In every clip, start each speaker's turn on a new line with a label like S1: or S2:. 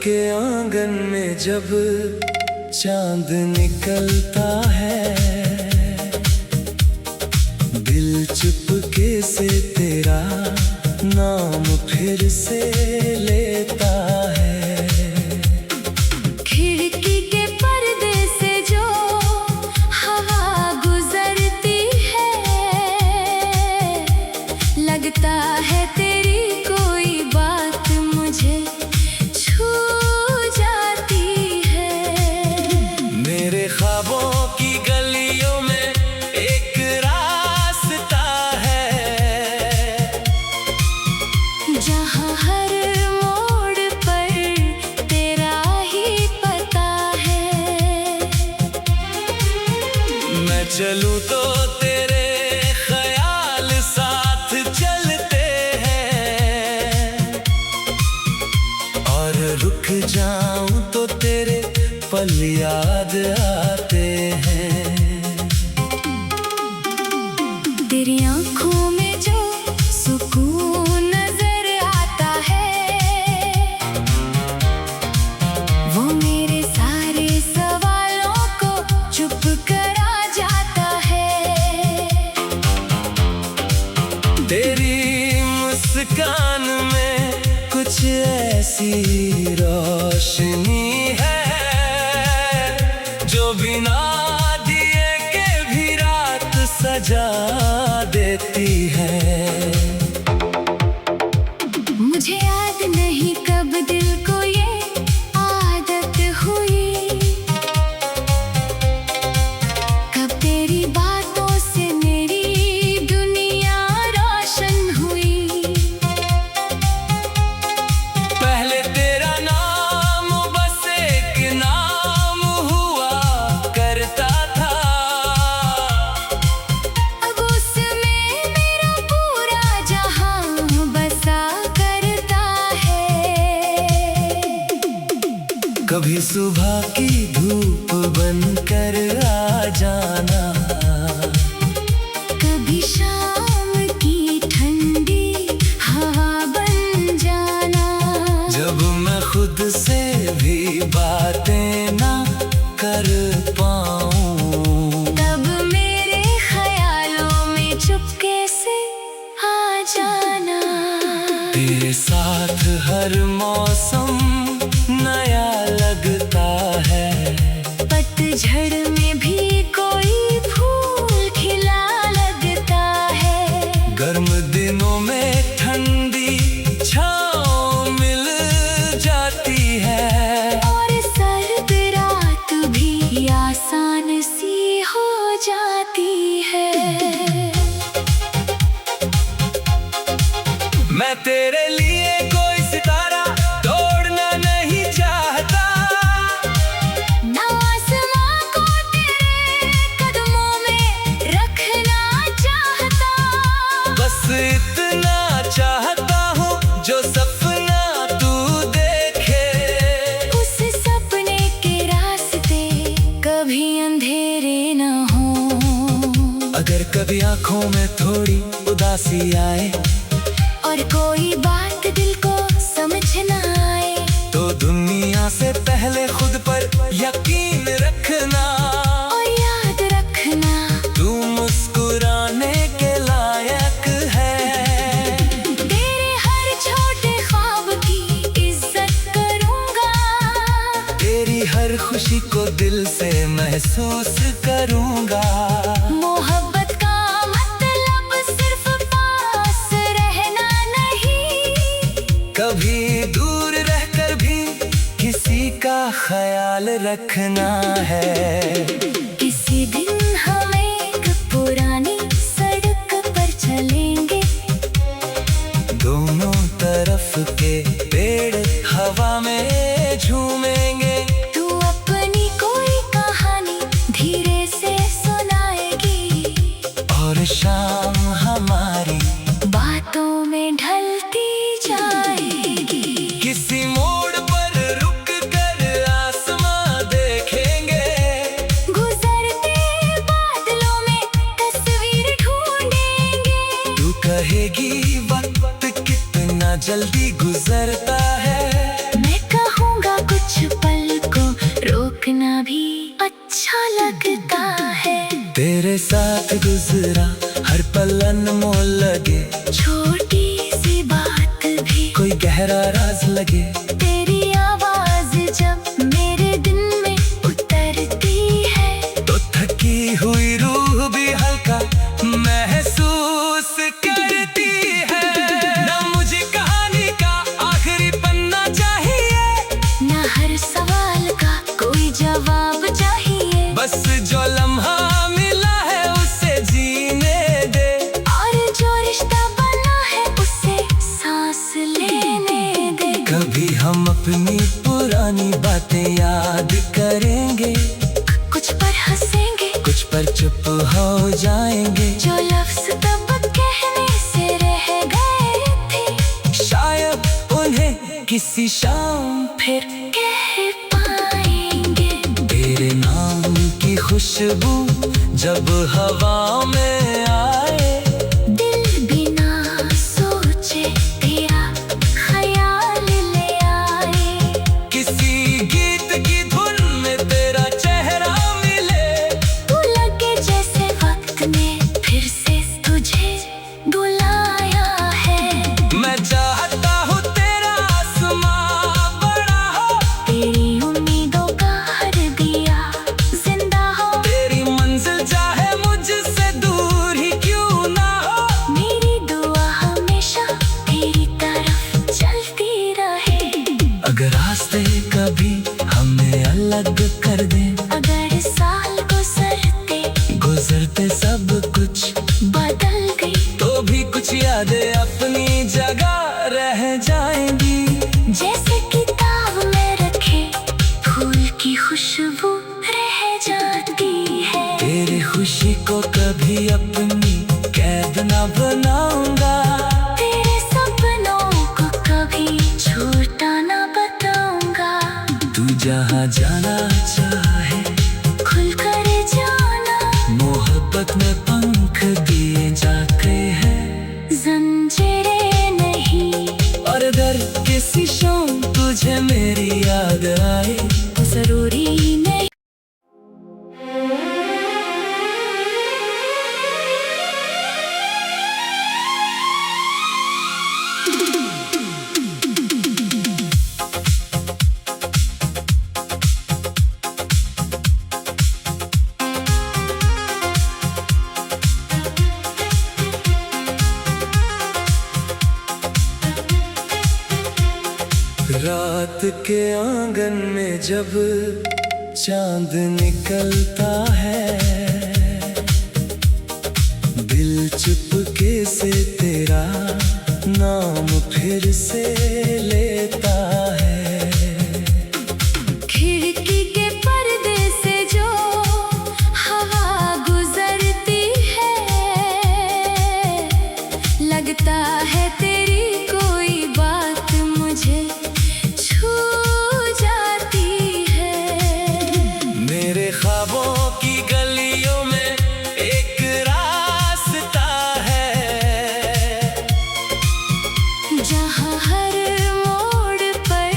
S1: के आंगन में जब चांद निकलता है, दिल चुपके से तेरा नाम फिर से लेता है।
S2: खिड़की के पर्दे से जो हवा गुजरती है, लगता है तेरी कोई बात मुझे छू जाती है।
S1: मेरे ख्वाबों की गलियों में एक रास्ता है,
S2: जहाँ हर मोड़ पर तेरा ही पता है।
S1: मैं चलूं तो तेरे ख्याल साथ चलते हैं, और रुक जाऊं तो तेरे पल याद आते हैं।
S2: तेरी आँखों में जो सुकून नजर आता है, वो मेरे सारे सवालों को चुप करा जाता है।
S1: तेरी मुस्कान में कुछ ऐसी रोशनी है, जो बिना दिए के भी रात सजा देती है।
S2: मुझे याद नहीं कब दिल को ये आदत हुई, कब तेरी बातों से मेरी दुनिया रोशन हुई।
S1: पहले तेरा नाम बस एक नाम हुआ करता था,
S2: अब उसमें मेरा पूरा जहां बसा करता है।
S1: कभी सुबह की धूप बनकर आ जाना,
S2: कभी शाम की ठंडी हवा बन जाना।
S1: जब मैं खुद से भी बातें ना कर पाऊं,
S2: तब मेरे ख्यालों में चुपके से आ जाना।
S1: तेरे साथ हर मौसम नया लगता है,
S2: पतझड़ में भी कोई फूल खिला लगता है।
S1: गर्म दिनों में ठंडी छाँव मिल जाती है,
S2: और सर्द रात भी आसान सी हो जाती है।
S1: मैं तेरे लिए कोई सितारा तोड़ना नहीं चाहता,
S2: ना आसमां को तेरे कदमों में रखना चाहता।
S1: बस इतना चाहता हूँ जो सपना तू देखे,
S2: उस सपने के रास्ते कभी अंधेरे न हो।
S1: अगर कभी आंखों में थोड़ी उदासी आए,
S2: और कोई बात दिल को समझ न आए,
S1: तो दुनिया से पहले खुद पर यकीन रखना,
S2: और याद रखना
S1: तू मुस्कुराने के लायक है।
S2: तेरे हर छोटे ख्वाब की इज्जत करूंगा,
S1: तेरी हर खुशी को दिल से महसूस करूंगा।
S2: मोहब्बत का मतलब सिर्फ पास रहना नहीं,
S1: कभी दूर रहकर भी किसी का ख्याल रखना है।
S2: किसी दिन हम एक पुरानी सड़क पर चलेंगे,
S1: दोनों तरफ के पेड़ हवा में झूमेंगे,
S2: तू अपनी कोई कहानी धीरे से सुनाएगी,
S1: और शाम हमारी
S2: बातों में ढलती जाएगी।
S1: किसी मोड़ पर रुक कर आसमां देखेंगे,
S2: गुजरते बादलों में तस्वीर ढूंढेंगे,
S1: तू कहेगी वक्त कितना जल्दी गुजरता है,
S2: मैं कहूँगा
S1: तेरे साथ गुजरा हर पल अनमोल लगे,
S2: छोटी सी बात भी
S1: कोई गहरा राज लगे।
S2: तेरी आवाज जब मेरे दिल में उतरती है,
S1: तो थकी हुई रूह भी हल्का महसूस करती है। ना मुझे कहानी का आखिरी पन्ना चाहिए,
S2: ना हर सवाल का कोई जवाब चाहिए।
S1: बस जो लम्हा मिला है उसे जीने दे,
S2: और जो रिश्ता बना है उसे सांस लेने दे।
S1: कभी हम अपनी पुरानी बातें याद करेंगे,
S2: कुछ पर हंसेंगे,
S1: कुछ पर चुप हो जाएंगे।
S2: जो लफ्ज तब कहने से रह गए थे,
S1: शायद उन्हें किसी शाम
S2: फिर कह पाएंगे।
S1: तेरे नाम की खुशबू जब हवा में आए,
S2: दिल बिना सोचे तेरा ख्याल ले आए।
S1: किसी गीत की धुन में तेरा चेहरा मिले,
S2: तू लगे जैसे वक्त ने फिर से तुझे बुलाया है।
S1: मैं चाहता हूँ तेरा आसमां बड़ा हो,
S2: तेरी उम्मीदों का हर दिया जिंदा हो।
S1: तेरी मंजिल चाहे मुझसे दूर ही क्यों ना हो।
S2: मेरी दुआ हमेशा तेरी तरफ चलती रहे।
S1: अगर रास्ते कभी हमें अलग कर दे,
S2: अगर साल
S1: गुजरते सब कुछ
S2: बदल गई,
S1: तो भी कुछ यादें अपनी जगह रह जाएंगी।
S2: जैसे किताब में रखे फूल की खुशबू रह जाती है।
S1: तेरी खुशी को कभी अपनी कैद ना बनाऊंगा,
S2: तेरे सपनों को कभी झूठा ना बताऊंगा।
S1: तू जहाँ जाना चाहे
S2: खुलकर जाना,
S1: मोहब्बत में पंख दिए जाते हैं।
S2: जंजीरें नहीं,
S1: और अगर किसी शाम तुझे मेरी याद आए,
S2: तो जरूरी नहीं।
S1: रात के आंगन में जब चांद निकलता है, दिल चुपके से तेरा नाम फिर से लेता है।
S2: खिड़की के पर्दे से जो हवा गुजरती है, लगता है तेरी कोई बात मुझे छू जाती है।
S1: मेरे ख्वाबों की गलियों में एक रास्ता है,
S2: जहाँ हर मोड़ पर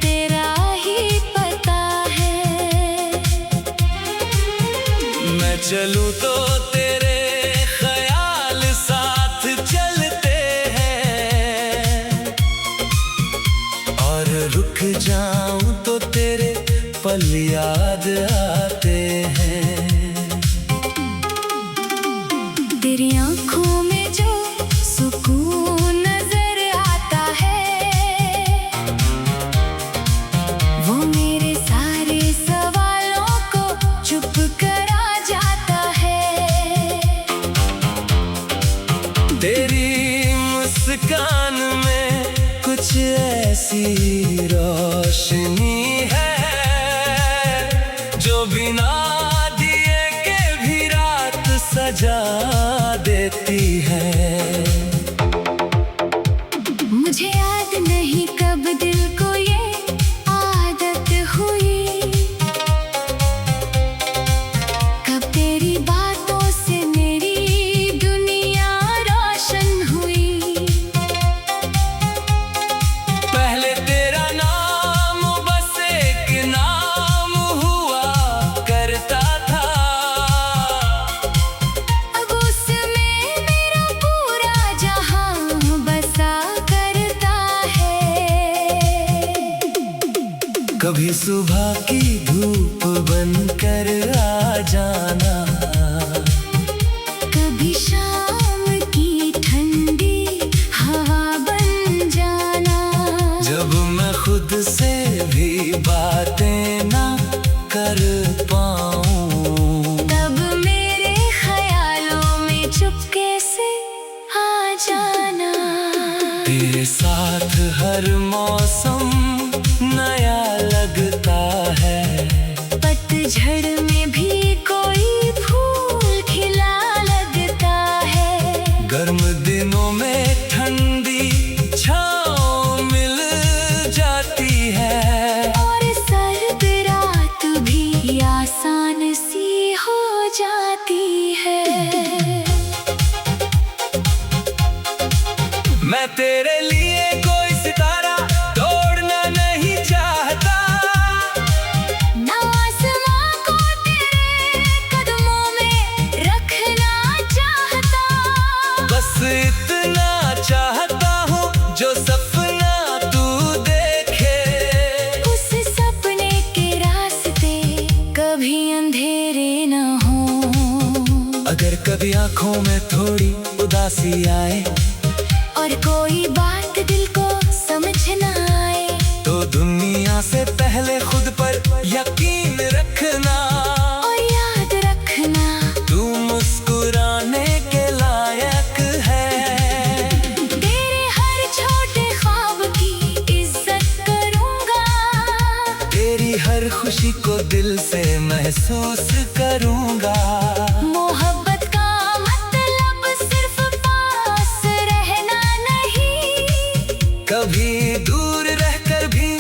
S2: तेरा ही पता है।
S1: मैं चलूं तो तेरे ख्याल साथ चलते हैं, और रुक जाऊं तो तेरे पल याद आते हैं।
S2: तेरी आंखों में जो सुकून नजर आता है, वो मेरे सारे सवालों को चुप करा जाता है।
S1: तेरी मुस्कान में कुछ ऐसी रोशनी है, जो बिना दिए के भी रात सजा देती है।
S2: मुझे याद नहीं कब दिल को ये आदत हुई, कब तेरी बातों से मेरी दुनिया रोशन हुई।
S1: पहले तेरा नाम बस एक नाम हुआ करता सुबह की धूप बनकर आ जाना,
S2: कभी शाम की ठंडी हवा बन जाना।
S1: जब मैं खुद से भी बातें ना कर पाऊं,
S2: तब मेरे ख्यालों में चुपके से आ जाना।
S1: तेरे साथ हर मौसम नया लगता है,
S2: पतझड़ में भी कोई फूल खिला लगता है।
S1: गर्म दिनों में ठंडी छाँव मिल जाती है,
S2: और सर्द रात भी आसान सी हो जाती है।
S1: मैं तेरे लिए कोई सितारा तोड़ना नहीं चाहता,
S2: ना आसमां को तेरे कदमों में रखना चाहता।
S1: बस इतना चाहता हूँ जो सपना तू देखे।
S2: उस सपने के रास्ते कभी अंधेरे न हो।
S1: अगर कभी आँखों में थोड़ी उदासी आए,
S2: और कोई बात दिल को समझ न आए,
S1: तो दुनिया से पहले खुद पर यकीन रखना।
S2: और याद रखना
S1: तू मुस्कुराने के लायक है।
S2: तेरे हर छोटे ख्वाब की इज्जत करूंगा,
S1: तेरी हर खुशी को दिल से महसूस करूंगा।
S2: मोहब्बत का मतलब सिर्फ पास रहना नहीं,
S1: कभी दूर रहकर भी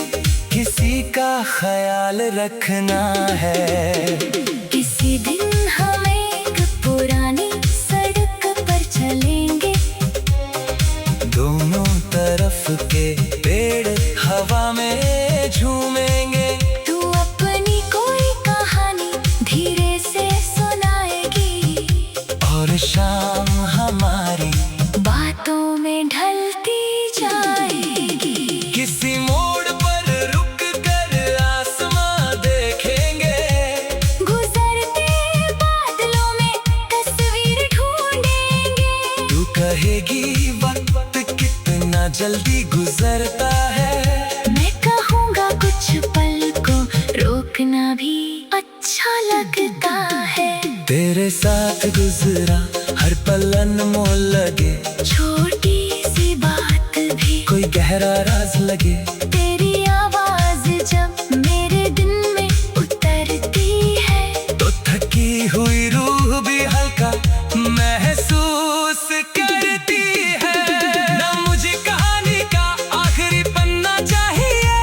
S1: किसी का ख्याल रखना है।
S2: किसी दिन हम एक पुरानी सड़क पर चलेंगे,
S1: दोनों तरफ के पेड़ हवा में झूमेंगे।
S2: तू अपनी कोई कहानी धीरे से सुनाएगी,
S1: और शाम हमारी
S2: बातों में ढलती जाएगी।
S1: किसी मोड़ पर रुक कर आसमां देखेंगे,
S2: गुजरते बादलों में तस्वीर ढूंढेंगे।
S1: तू कहेगी वक्त कितना जल्दी गुजरता है,
S2: मैं कहूँगा कुछ पल को रोकना भी अच्छा लगता है।
S1: तेरे साथ गुजरा हर पल अनमोल लगे,
S2: छोटी सी बात भी
S1: कोई गहरा राज लगे।
S2: तेरी आवाज जब मेरे दिल में उतरती है,
S1: तो थकी हुई रूह भी हल्का महसूस करती है। ना मुझे कहानी का आखिरी पन्ना चाहिए,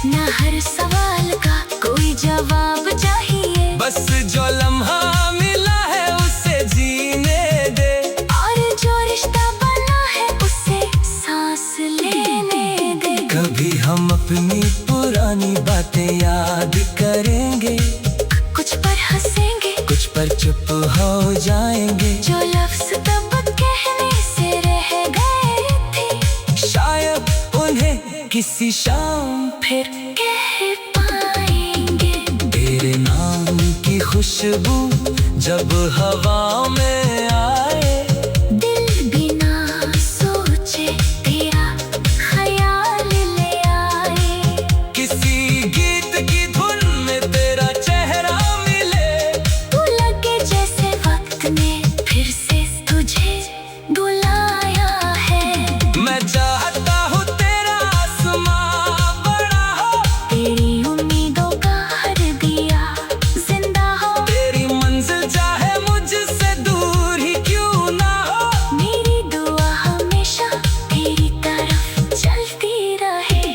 S2: ना हर सवाल का कोई जवाब चाहिए।
S1: बस जो लम्हा मिला है उसे जीने दे,
S2: और जो रिश्ता बना है उसे सांस लेने दे।
S1: कभी हम अपनी पुरानी बातें याद करेंगे,
S2: कुछ पर हंसेंगे,
S1: कुछ पर चुप हो जाएंगे।
S2: जो लफ्ज तब कहने से रह गए थे,
S1: शायद उन्हें किसी शाम
S2: फिर कह पाएंगे।
S1: तेरे नाम की खुशबू जब हवा में आए,
S2: दिल बिना सोचे तेरा ख्याल ले आए।
S1: किसी गीत की धुन में तेरा चेहरा मिले,
S2: तू लगे जैसे वक्त ने फिर से तुझे बुलाया है।
S1: मैं चाहता हूँ तेरा आसमां बड़ा हो,
S2: तेरी उम्मीदों का हर दिया जिंदा हो।
S1: तेरी मंजिल चाहे मुझसे दूर ही क्यों ना हो।
S2: मेरी दुआ हमेशा तेरी तरफ चलती रहे।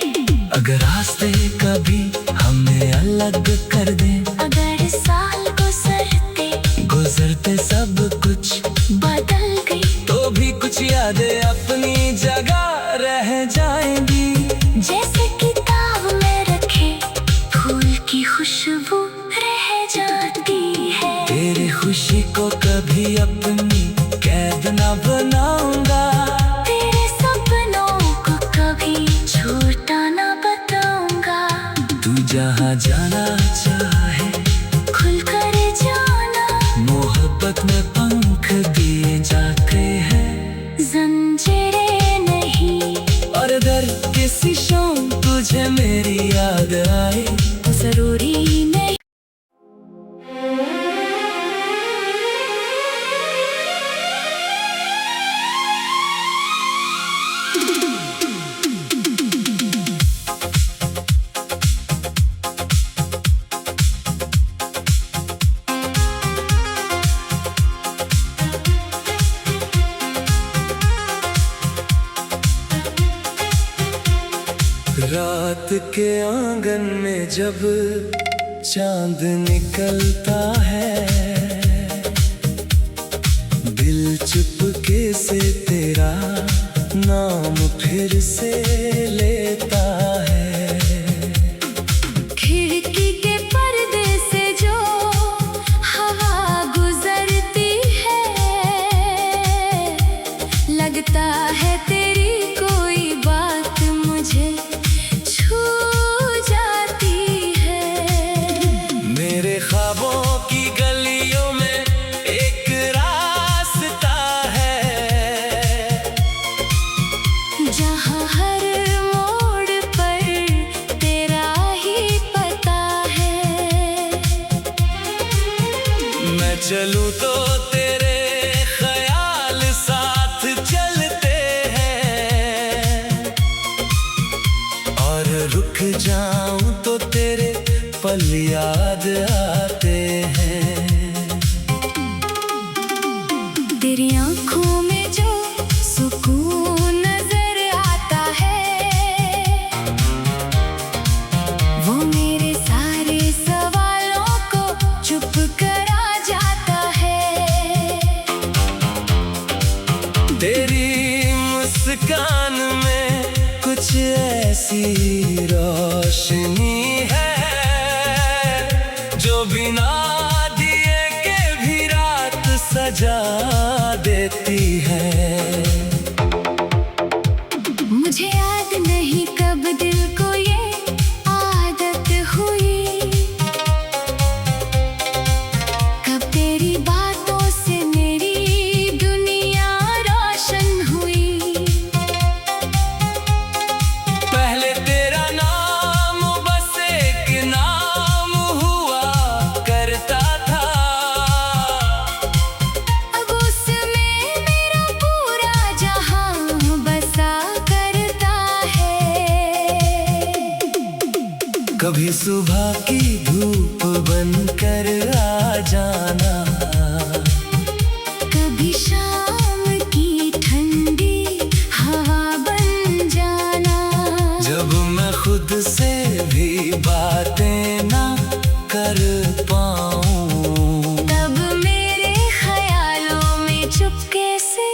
S1: अगर रास्ते कभी हमें अलग कर दे,
S2: अगर साल गुजरते
S1: गुजरते सब कुछ
S2: बदल गई,
S1: तो भी कुछ यादें अपनी जगह रह जाएंगी।
S2: जैसे किताब में रखे फूल की खुशबू रह जाती है।
S1: तेरी खुशी को कभी अपनी कैद ना बनाऊंगा,
S2: तेरे सपनों को कभी छोटा ना बताऊंगा।
S1: तू जहाँ के आंगन में जब चांद निकलता है, दिल चुपके से तेरा नाम फिर से लेता है।
S2: खिड़की के पर्दे से जो हवा गुजरती है, लगता है तेरी कोई बात मुझे छू जाती है।
S1: मेरे ख्वाबों की गलियों में एक रास्ता है,
S2: जहाँ हर मोड़ पर तेरा ही पता है।
S1: मैं चलूं तो तेरे ख्याल साथ चलते हैं, और रुक जाऊं तो तेरे पल याद आते हैं।
S2: तेरी आँखों में जो सुकून नजर आता है, वो मेरे सारे सवालों को चुप करा जाता है।
S1: तेरी मुस्कान में कुछ ऐसी रोशनी है, जो बिना दिए के भी रात सजा देती है।
S2: मुझे याद नहीं कब दिल को ये आदत हुई, कब तेरी बातों से मेरी दुनिया रोशन हुई।
S1: पहले तेरा नाम बस एक नाम हुआ करता था,
S2: अब उसमें मेरा पूरा जहां बसा करता है।
S1: कभी सुबह की धूप बनकर आ जाना,
S2: कभी शाम की ठंडी हवा बन जाना।
S1: जब मैं खुद से भी बातें ना कर पाऊं,
S2: तब मेरे ख्यालों में चुपके से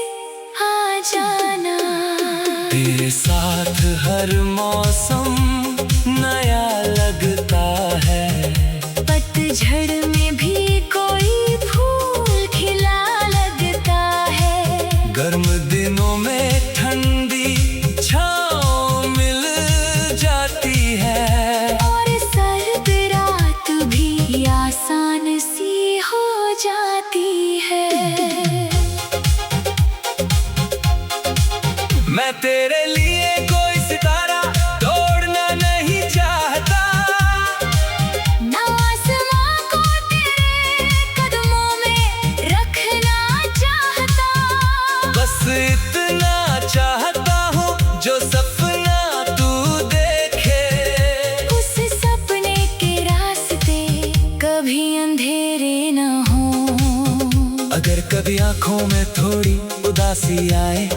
S2: आ जाना।
S1: तेरे साथ हर मौसम नया लगता है,
S2: पतझड़ में भी कोई फूल खिला लगता है।
S1: गर्म दिनों में ठंडी छाँव मिल जाती है,
S2: और सर्द रात भी आसान सी हो जाती है।
S1: मैं तेरे लिए कोई सितारा तोड़ना नहीं चाहता,
S2: ना आसमां को तेरे कदमों में रखना चाहता।
S1: बस इतना चाहता हूँ जो सपना तू देखे,
S2: उस सपने के रास्ते कभी अंधेरे न हो।
S1: अगर कभी आंखों में थोड़ी उदासी आए,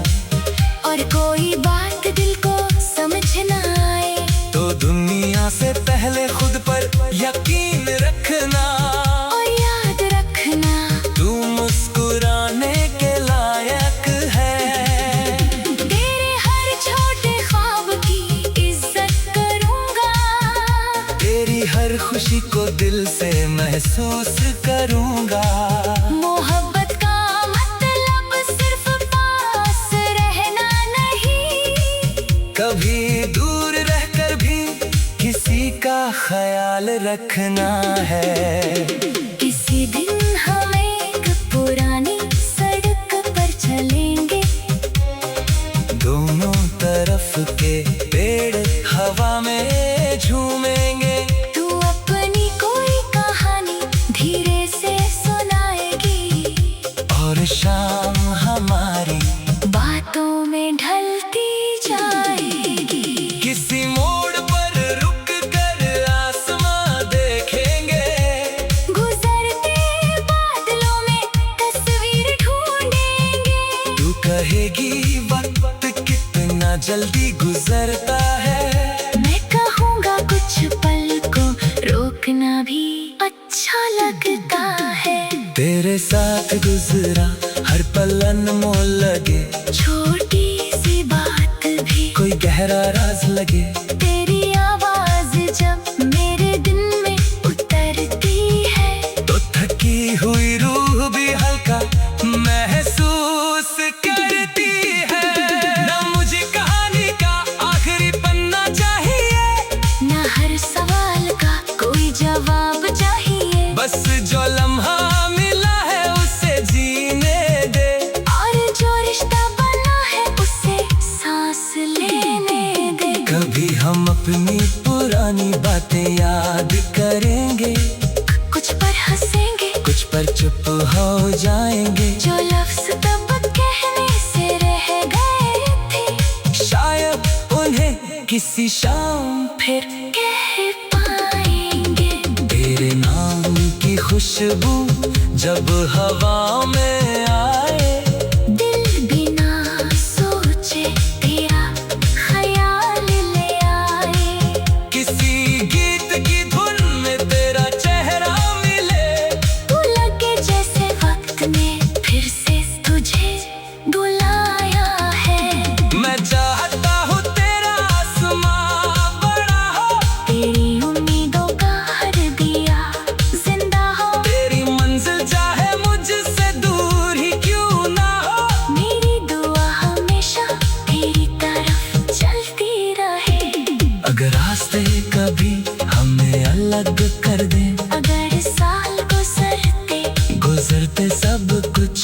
S2: और कोई बात दिल को समझ न आए,
S1: तो दुनिया से पहले खुद पर यकीन रखना,
S2: और याद रखना
S1: तू मुस्कुराने के लायक है।
S2: तेरे हर छोटे ख्वाब की इज्जत करूंगा,
S1: तेरी हर खुशी को दिल से महसूस करूंगा।
S2: मोहब्बत का मतलब सिर्फ पास रहना नहीं,
S1: कभी दूर रहकर भी किसी का ख्याल रखना है।
S2: किसी दिन हम एक पुरानी सड़क पर चलेंगे,
S1: दोनों तरफ के पेड़ हवा में झूमेंगे।
S2: तू अपनी कोई कहानी धीरे से सुनाएगी,
S1: और शाम हमारी
S2: बातों में ढलती जाएगी।
S1: किसी मोड़ पर रुक कर आसमां देखेंगे,
S2: गुजरते बादलों में तस्वीर ढूंढेंगे।
S1: तू कहेगी वक्त कितना जल्दी गुजरता है,
S2: मैं कहूँ लगता है।
S1: तेरे साथ गुजरा हर पल अनमोल लगे,
S2: छोटी सी बात भी
S1: कोई गहरा राज लगे।
S2: तेरी आवाज जब मेरे दिल में उतरती है,
S1: तो थकी हुई रूह भी हल्का महसूस करती है। ना मुझे कहानी का आखिरी पन्ना चाहिए,
S2: ना हर सवाल का कोई जवाब चाहिए।
S1: बस जो लम्हा मिला है उसे जीने दे,
S2: और जो रिश्ता बना है उसे सांस लेने दे।
S1: कभी हम अपनी पुरानी बातें याद करेंगे,
S2: कुछ पर हंसेंगे,
S1: कुछ पर चुप हो जाएंगे।
S2: जो लफ्ज तब कहने से रह गए थे,
S1: शायद उन्हें किसी शाम
S2: फिर कह पाएंगे।
S1: तेरे नाम की खुशबू जब हवा में आए,
S2: दिल बिना सोचे तेरा ख्याल ले आए।
S1: किसी गीत की धुन में तेरा चेहरा मिले,
S2: तू लगे जैसे वक्त ने फिर से तुझे बुलाया है।
S1: मैं चाहता हूँ तेरा आसमां बड़ा हो,
S2: तेरी उम्मीदों का हर दिया जिंदा हो।
S1: तेरी मंजिल चाहे मुझसे दूर ही क्यों ना हो।
S2: मेरी दुआ हमेशा तेरी तरफ चलती रहे।
S1: अगर रास्ते कभी हमें अलग कर दे,
S2: अगर साल
S1: गुजरते सब कुछ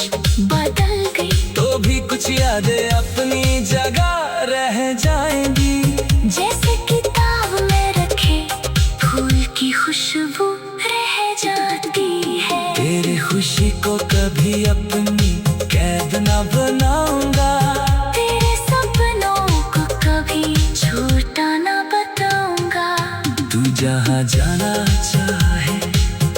S2: बदल गई,
S1: तो भी कुछ यादें अपनी जगह रह जाएंगी।
S2: जैसे किताब में रखे फूल की खुशबू रह जाती है।
S1: तेरी खुशी को कभी अपनी कैद ना बनाऊंगा,
S2: तेरे सपनों को कभी छोटा ना बताऊंगा।
S1: तू जहाँ जाना चाहे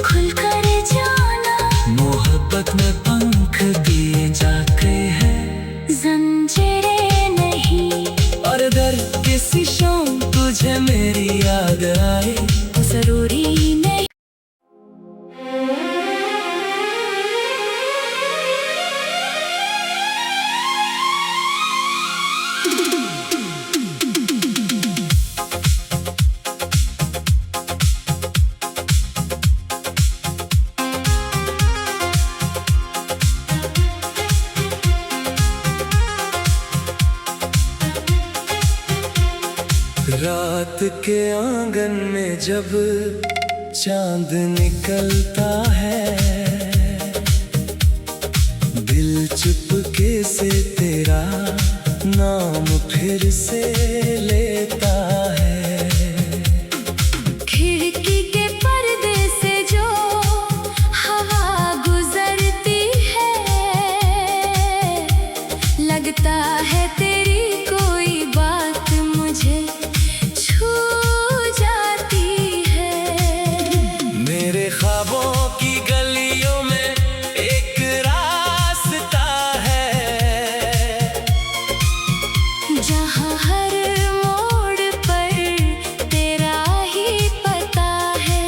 S2: खुलकर जाना,
S1: मोहब्बत में पंख दिए जाते हैं।
S2: जंजीरें नहीं,
S1: और अगर किसी शाम तुझे मेरी याद आए,
S2: जरूरी नहीं।
S1: रात के आंगन में जब चांद निकलता है, दिल चुपके से तेरा नाम फिर से लेता है।
S2: खिड़की के पर्दे से जो हवा गुजरती है, लगता है तेरी कोई बात मुझे छू जाती है।
S1: मेरे ख्वाबों की गलियों में एक रास्ता है,
S2: जहाँ हर मोड़ पर तेरा ही पता है।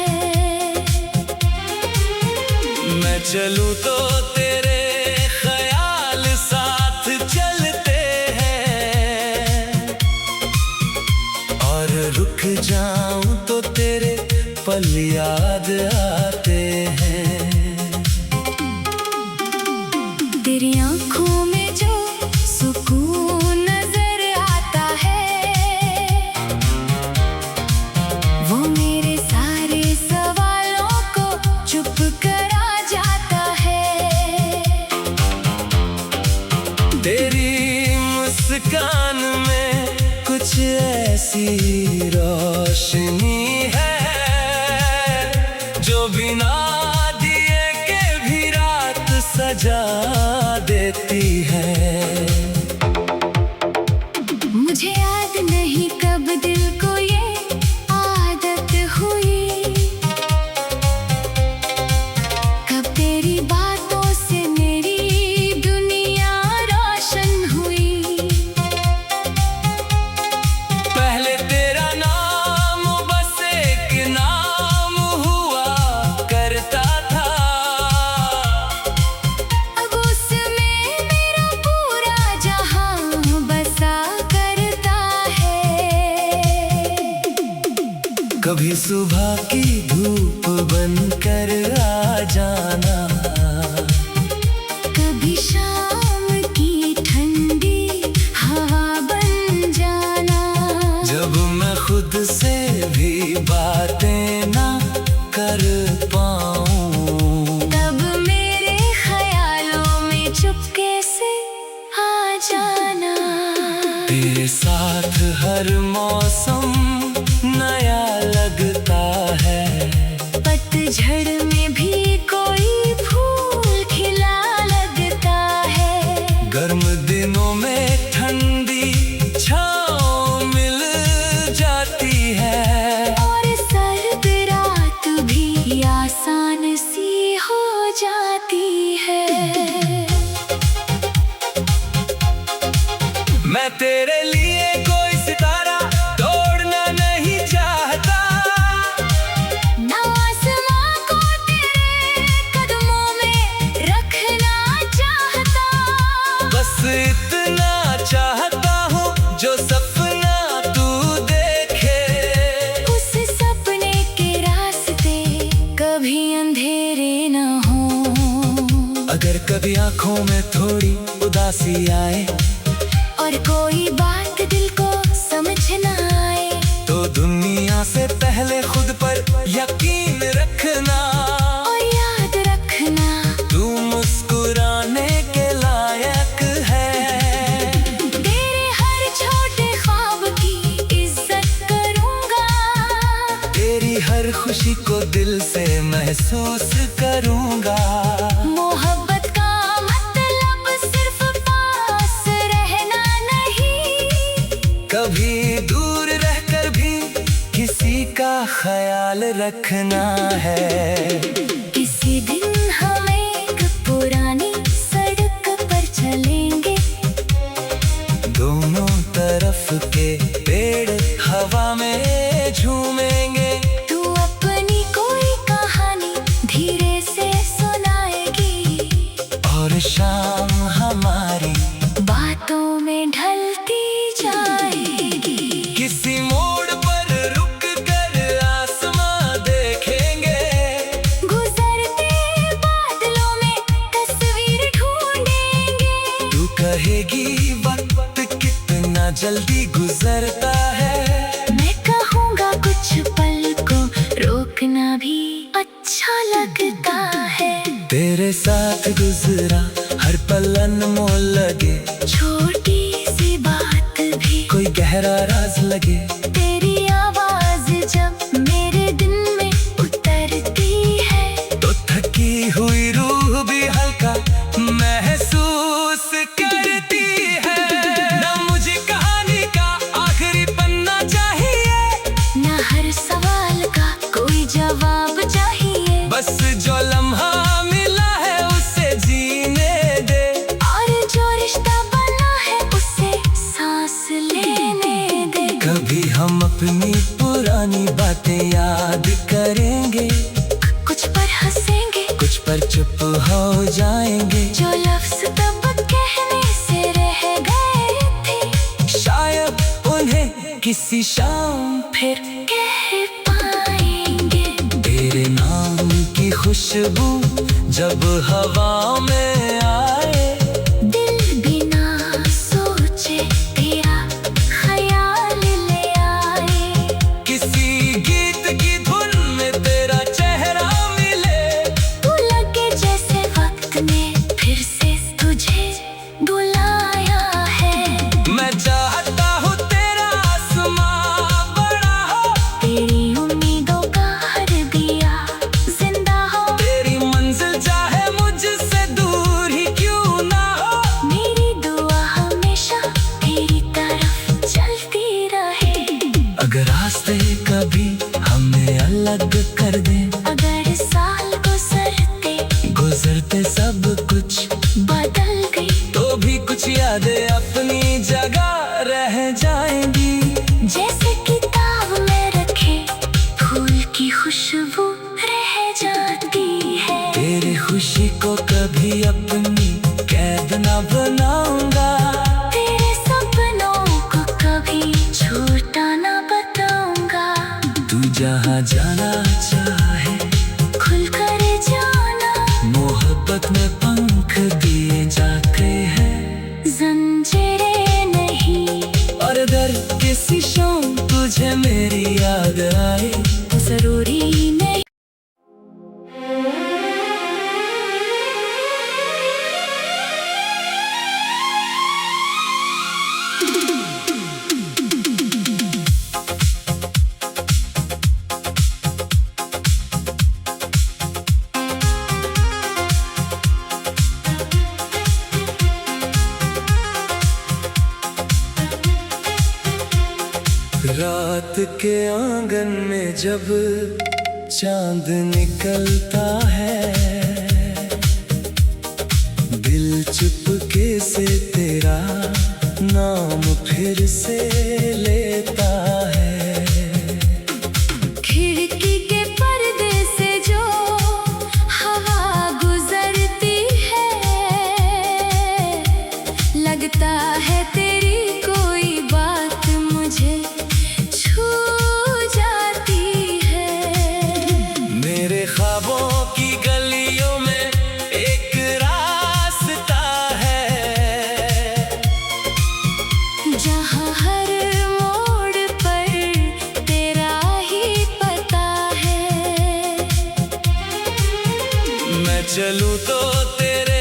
S1: मैं चलूं तो तेरे ख्याल साथ चलते हैं, और रुक जाऊं तो तेरे पल याद आते हैं।
S2: तेरी आंखों में जो सुकून नजर आता है, वो मेरे सारे सवालों को चुप करा जाता है।
S1: तेरी मुस्कान में कुछ ऐसी रोशनी है, जो बिना दिए के भी रात सजा देती है।
S2: मुझे याद नहीं कब दिल को ये आदत हुई, कब तेरी बातों से मेरी दुनिया रोशन हुई।
S1: पहले तेरा नाम बस एक नाम हुआ करता था, कभी सुबह की धूप बनकर आ जाना,
S2: कभी शाम की ठंडी हवा बन जाना।
S1: जब मैं खुद से भी बातें ना कर पाऊं,
S2: तब मेरे ख्यालों में चुपके से आ जाना।
S1: तेरे साथ हर मौसम नया लगता है,
S2: पतझड़ में भी कोई फूल खिला लगता है।
S1: गर्म दिनों में ठंडी छाँव मिल जाती है,
S2: और सर्द रात भी आसान सी हो जाती है।
S1: मैं तेरे लिए कोई सितारा तोड़ना नहीं चाहता,
S2: ना आसमां को तेरे कदमों में रखना चाहता।
S1: बस इतना चाहता हूँ जो सपना तू देखे,
S2: उस सपने के रास्ते कभी अंधेरे न हो।
S1: अगर कभी आँखों में थोड़ी उदासी आए,
S2: और कोई बात दिल को समझ न आए,
S1: तो दुनिया से पहले खुद पर यकीन रखना।
S2: और याद रखना
S1: तू मुस्कुराने के लायक है,
S2: तेरे हर छोटे ख्वाब की इज्जत करूंगा।
S1: तेरी हर खुशी को दिल से महसूस करूंगा।
S2: मोहब्बत का मतलब सिर्फ पास रहना नहीं,
S1: कभी दूर रहकर भी किसी का ख्याल रखना है।
S2: किसी दिन हम एक पुरानी सड़क पर चलेंगे,
S1: दोनों तरफ के पेड़ हवा में झूमेंगे।
S2: तू अपनी कोई कहानी धीरे से सुनाएगी,
S1: और शाम हमारी
S2: बातों में ढलती जाएगी।
S1: किसी मोड़ पर रुक कर आसमां देखेंगे,
S2: गुजरते बादलों में तस्वीर ढूंढेंगे।
S1: तू कहेगी वक्त कितना जल्दी गुजरता है,
S2: मैं कहूँगा कुछ पल को रोकना भी अच्छा लगता है।
S1: तेरे साथ गुजरा हर पल अनमोल लगे,
S2: छोटी सी बात भी
S1: कोई गहरा राज लगे।
S2: तेरी आवाज जब मेरे दिल में उतरती है,
S1: तो थकी हुई रूह भी हल्का महसूस करती है। ना मुझे कहानी का आखिरी पन्ना चाहिए,
S2: ना हर सवाल का कोई जवाब चाहिए।
S1: बस जो लम्हा मिला है उसे जीने दे,
S2: और जो रिश्ता बना है उसे सांस लेने दे।
S1: कभी हम अपनी पुरानी बातें याद करेंगे,
S2: कुछ पर हंसेंगे,
S1: कुछ पर चुप हो जाएंगे।
S2: जो लफ्ज तब कहने से रह गए थे,
S1: शायद उन्हें किसी शाम
S2: फिर कह पाएंगे।
S1: तेरे नाम की खुशबू जब हवा में आए,
S2: दिल बिना सोचे तेरा ख्याल ले आए।
S1: किसी गीत की धुन में तेरा चेहरा मिले,
S2: तू लगे जैसे वक्त ने फिर से तुझे बुलाया है।
S1: मैं चाहता हूँ तेरा आसमां बड़ा हो,
S2: तेरी उम्मीदों का हर दिया जिंदा हो।
S1: तेरी मंजिल चाहे मुझसे दूर ही क्यों ना हो।
S2: मेरी दुआ हमेशा तेरी तरफ चलती रहे।
S1: अगर रास्ते कभी हमें अलग कर दे,
S2: अगर साल
S1: गुजरते सब कुछ
S2: बदल गई,
S1: तो भी कुछ यादें अपनी जगह रह जाएंगी।
S2: जैसे किताब में रखे फूल की खुशबू रह जाती है।
S1: तेरी खुशी को कभी अपनी कैद ना बनाऊंगा,
S2: तेरे सपनों को कभी झूठा ना बताऊंगा।
S1: तू जहाँ रात के आंगन में जब चांद निकलता है, दिल चुपके से तेरा नाम फिर से लेता है।
S2: खिड़की के पर्दे से जो हवा गुजरती है, लगता है तेरी कोई बात मुझे छू जाती है।
S1: मेरे ख्वाबों की गलियों में एक रास्ता है,
S2: जहाँ हर मोड़ पर तेरा ही पता है।
S1: मैं चलूं तो तेरे